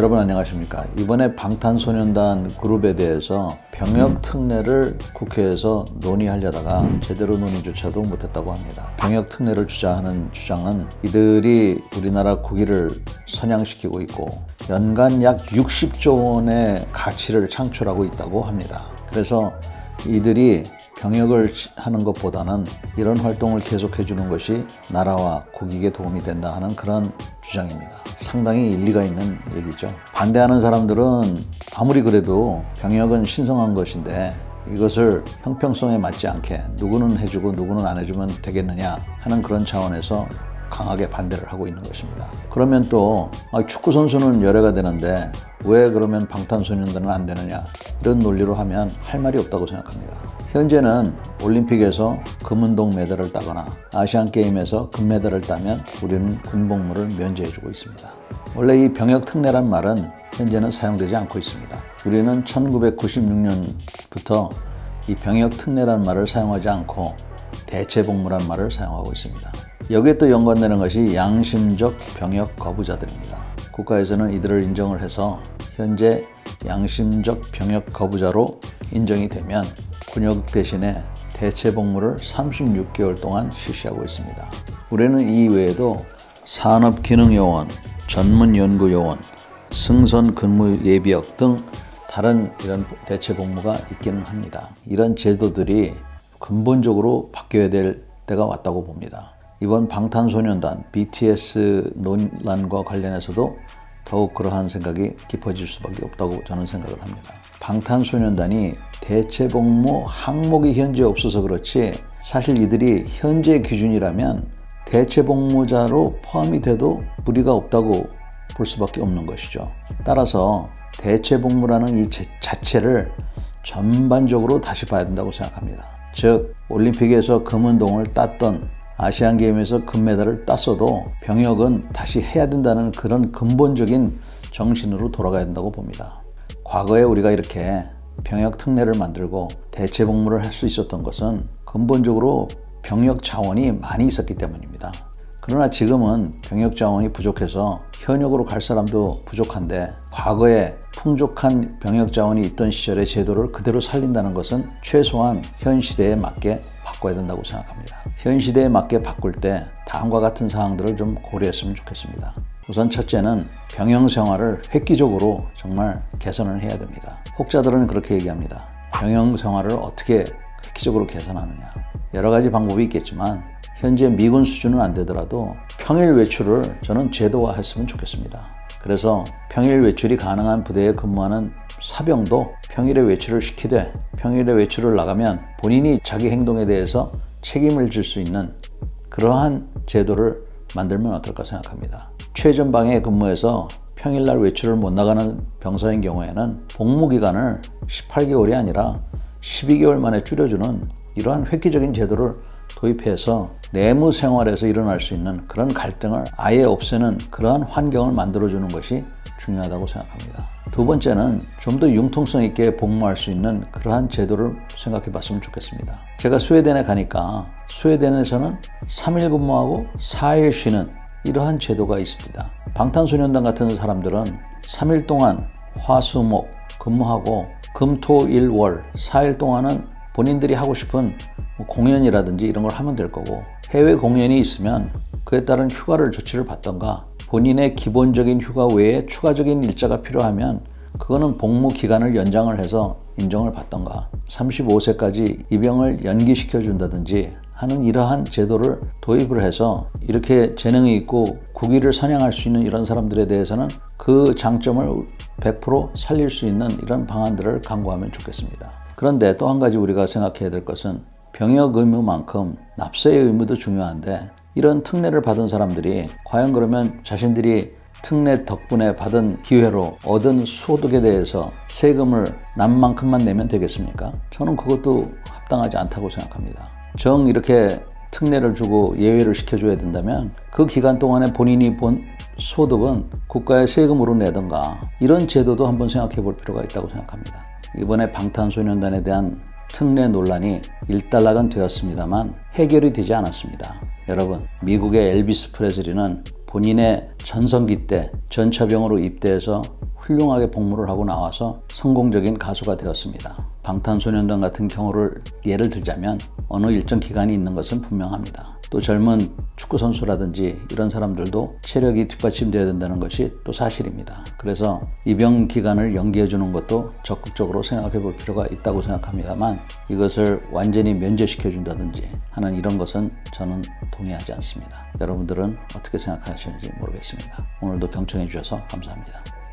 여러분 안녕하십니까. 이번에 방탄소년단 그룹에 대해서 병역 특례를 국회에서 논의하려다가 제대로 논의조차도 못했다고 합니다. 병역 특례를 주자하는 주장은 이들이 우리나라 국위를 선양시키고 있고 연간 약 60조 원의 가치를 창출하고 있다고 합니다. 그래서 이들이 병역을 하는 것보다는 이런 활동을 계속해 주는 것이 나라와 국익에 도움이 된다 하는 그런 주장입니다. 상당히 일리가 있는 얘기죠. 반대하는 사람들은 아무리 그래도 병역은 신성한 것인데 이것을 형평성에 맞지 않게 누구는 해주고 누구는 안 해주면 되겠느냐 하는 그런 차원에서 강하게 반대를 하고 있는 것입니다. 그러면 또 축구 선수는 열애가 되는데 왜 그러면 방탄소년단은 안 되느냐, 이런 논리로 하면 할 말이 없다고 생각합니다. 현재는 올림픽에서 금운동 메달을 따거나 아시안게임에서 금메달을 따면 우리는 군복무를 면제해주고 있습니다. 원래 이 병역 특례란 말은 현재는 사용되지 않고 있습니다. 우리는 1996년부터 이 병역 특례란 말을 사용하지 않고 대체복무란 말을 사용하고 있습니다. 여기에 또 연관되는 것이 양심적 병역 거부자들입니다. 국가에서는 이들을 인정을 해서 현재 양심적 병역 거부자로 인정이 되면 군역 대신에 대체복무를 36개월 동안 실시하고 있습니다. 우리는 이 외에도 산업기능요원, 전문연구요원, 승선근무예비역 등 다른 이런 대체복무가 있기는 합니다. 이런 제도들이 근본적으로 바뀌어야 될 때가 왔다고 봅니다. 이번 방탄소년단 BTS 논란과 관련해서도 더욱 그러한 생각이 깊어질 수밖에 없다고 저는 생각을 합니다. 방탄소년단이 대체복무 항목이 현재 없어서 그렇지 사실 이들이 현재 기준이라면 대체복무자로 포함이 돼도 무리가 없다고 볼 수밖에 없는 것이죠. 따라서 대체복무라는 이 자체를 전반적으로 다시 봐야 된다고 생각합니다. 즉 올림픽에서 금운동을 땄던 아시안게임에서 금메달을 땄어도 병역은 다시 해야 된다는 그런 근본적인 정신으로 돌아가야 된다고 봅니다. 과거에 우리가 이렇게 병역 특례를 만들고 대체복무를 할 수 있었던 것은 근본적으로 병역 자원이 많이 있었기 때문입니다. 그러나 지금은 병역 자원이 부족해서 현역으로 갈 사람도 부족한데 과거에 풍족한 병역 자원이 있던 시절의 제도를 그대로 살린다는 것은 최소한 현 시대에 맞게 바꿔야 된다고 생각합니다. 현 시대에 맞게 바꿀 때 다음과 같은 사항들을 좀 고려했으면 좋겠습니다. 우선 첫째는 병역 생활을 획기적으로 정말 개선을 해야 됩니다. 혹자들은 그렇게 얘기합니다. 병역 생활을 어떻게 획기적으로 개선하느냐. 여러 가지 방법이 있겠지만 현재 미군 수준은 안 되더라도 평일 외출을 저는 제도화했으면 좋겠습니다. 그래서 평일 외출이 가능한 부대에 근무하는 사병도 평일에 외출을 시키되 평일에 외출을 나가면 본인이 자기 행동에 대해서 책임을 질 수 있는 그러한 제도를 만들면 어떨까 생각합니다. 최전방에 근무해서 평일날 외출을 못 나가는 병사인 경우에는 복무기간을 18개월이 아니라 12개월 만에 줄여주는 이러한 획기적인 제도를 도입해서 내무 생활에서 일어날 수 있는 그런 갈등을 아예 없애는 그러한 환경을 만들어주는 것이 중요하다고 생각합니다. 두 번째는 좀 더 융통성 있게 복무할 수 있는 그러한 제도를 생각해 봤으면 좋겠습니다. 제가 스웨덴에 가니까 스웨덴에서는 3일 근무하고 4일 쉬는 이러한 제도가 있습니다. 방탄소년단 같은 사람들은 3일 동안 화수목 근무하고 금토일월 4일 동안은 본인들이 하고 싶은 공연이라든지 이런 걸 하면 될 거고, 해외 공연이 있으면 그에 따른 휴가를 조치를 받던가 본인의 기본적인 휴가 외에 추가적인 일자가 필요하면 그거는 복무 기간을 연장을 해서 인정을 받던가 35세까지 입영을 연기시켜 준다든지 하는 이러한 제도를 도입을 해서 이렇게 재능이 있고 국위를 선양할 수 있는 이런 사람들에 대해서는 그 장점을 100% 살릴 수 있는 이런 방안들을 강구하면 좋겠습니다. 그런데 또 한 가지 우리가 생각해야 될 것은 병역 의무만큼 납세의 의무도 중요한데 이런 특례를 받은 사람들이 과연 그러면 자신들이 특례 덕분에 받은 기회로 얻은 소득에 대해서 세금을 남만큼만 내면 되겠습니까? 저는 그것도 합당하지 않다고 생각합니다. 정 이렇게 특례를 주고 예외를 시켜줘야 된다면 그 기간 동안에 본인이 본 소득은 국가의 세금으로 내던가 이런 제도도 한번 생각해 볼 필요가 있다고 생각합니다. 이번에 방탄소년단에 대한 특례 논란이 일단락은 되었습니다만 해결이 되지 않았습니다. 여러분, 미국의 엘비스 프레슬리는 본인의 전성기 때 전차병으로 입대해서 훌륭하게 복무를 하고 나와서 성공적인 가수가 되었습니다. 방탄소년단 같은 경우를 예를 들자면 어느 일정 기간이 있는 것은 분명합니다. 또 젊은 축구선수라든지 이런 사람들도 체력이 뒷받침되어야 된다는 것이 또 사실입니다. 그래서 입영 기간을 연기해 주는 것도 적극적으로 생각해 볼 필요가 있다고 생각합니다만, 이것을 완전히 면제시켜 준다든지 하는 이런 것은 저는 동의하지 않습니다. 여러분들은 어떻게 생각하시는지 모르겠습니다. 오늘도 경청해 주셔서 감사합니다.